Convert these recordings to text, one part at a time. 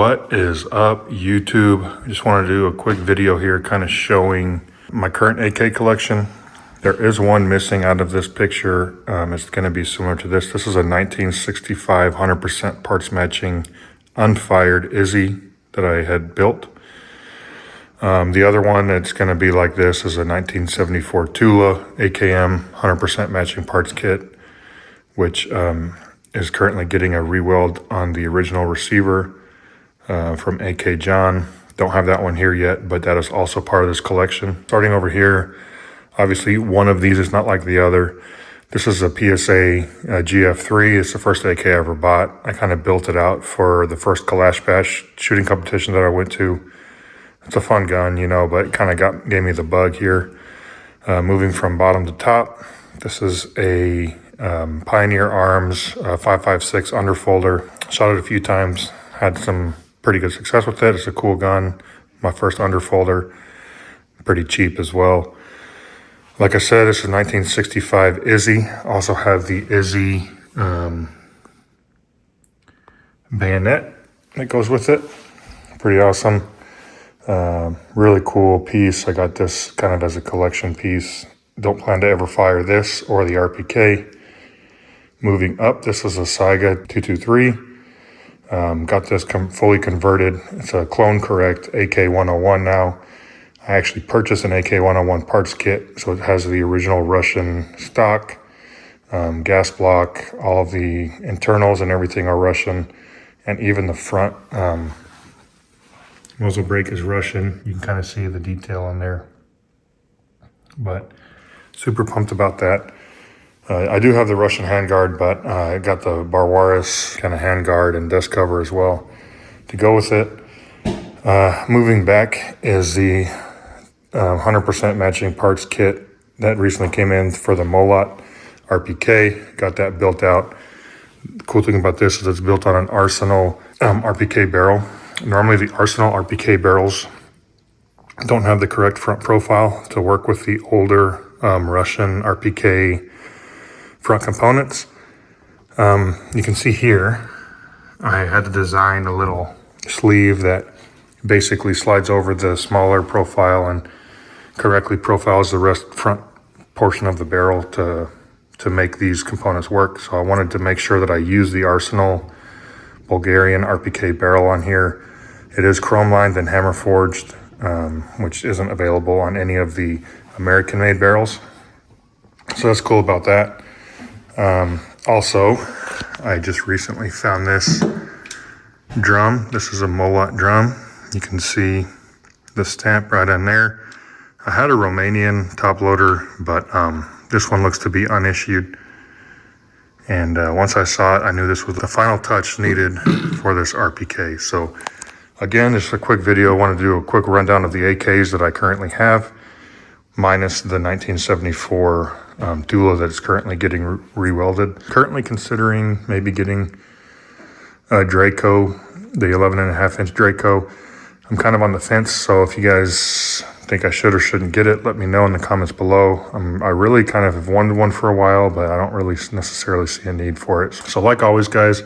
What is up, YouTube? I just want to do a quick video here kind of showing my current AK collection. There is one missing out of this picture. It's going to be similar to this. This is a 1965 100% parts matching unfired Izzy that I had built. The other one that's going to be like this is a 1974 Tula AKM 100% matching parts kit, which is currently getting a re-weld on the original receiver from AK John. Don't have that one here yet, but that is also part of this collection. Starting over here, obviously one of these is not like the other. This is a PSA GF3. It's the first AK I ever bought. I kind of built it out for the first Kalash Bash shooting competition that I went to. It's a fun gun, you know, but it kind of gave me the bug here. Moving from bottom to top, this is a Pioneer Arms 5.56 underfolder. Shot it a few times, had some pretty good success with it. It's a cool gun. My first underfolder, pretty cheap as well. Like I said, this is 1965 Izzy. Also have the Izzy bayonet that goes with it. Pretty awesome. Really cool piece. I got this kind of as a collection piece. Don't plan to ever fire this or the RPK. Moving up, this is a Saiga 223. Got this fully converted. It's a clone correct AK-101 now. I actually purchased an AK-101 parts kit, so it has the original Russian stock, gas block, all of the internals and everything are Russian, and even the front muzzle brake is Russian. You can kind of see the detail in there, but super pumped about that. I do have the Russian handguard, but I got the Barwaris kind of handguard and dust cover as well to go with it. Moving back is the 100% matching parts kit that recently came in for the Molot RPK. Got that built out. The cool thing about this is it's built on an Arsenal RPK barrel. Normally the Arsenal RPK barrels don't have the correct front profile to work with the older Russian RPK front components. You can see here, I had to design a little sleeve that basically slides over the smaller profile and correctly profiles the front portion of the barrel to make these components work. So I wanted to make sure that I use the Arsenal Bulgarian RPK barrel on here. It is chrome lined and hammer forged, which isn't available on any of the American made barrels. So that's cool about that. Also, I just recently found this drum. This is a Molot drum. You can see the stamp right in there. I had a Romanian top loader, but this one looks to be unissued. And once I saw it, I knew this was the final touch needed for this RPK. So again, just a quick video. I want to do a quick rundown of the AKs that I currently have, minus the 1974 Tula that is currently getting re-welded. Currently considering maybe getting a Draco, the 11.5-inch Draco. I'm kind of on the fence, so if you guys think I should or shouldn't get it, let me know in the comments below. I really kind of have wanted one for a while, but I don't really necessarily see a need for it. So like always, guys,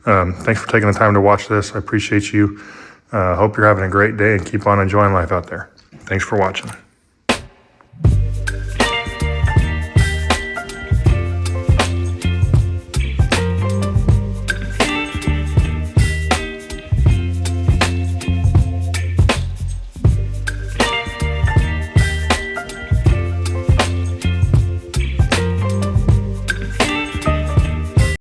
thanks for taking the time to watch this. I appreciate you. Hope you're having a great day and keep on enjoying life out there. Thanks for watching.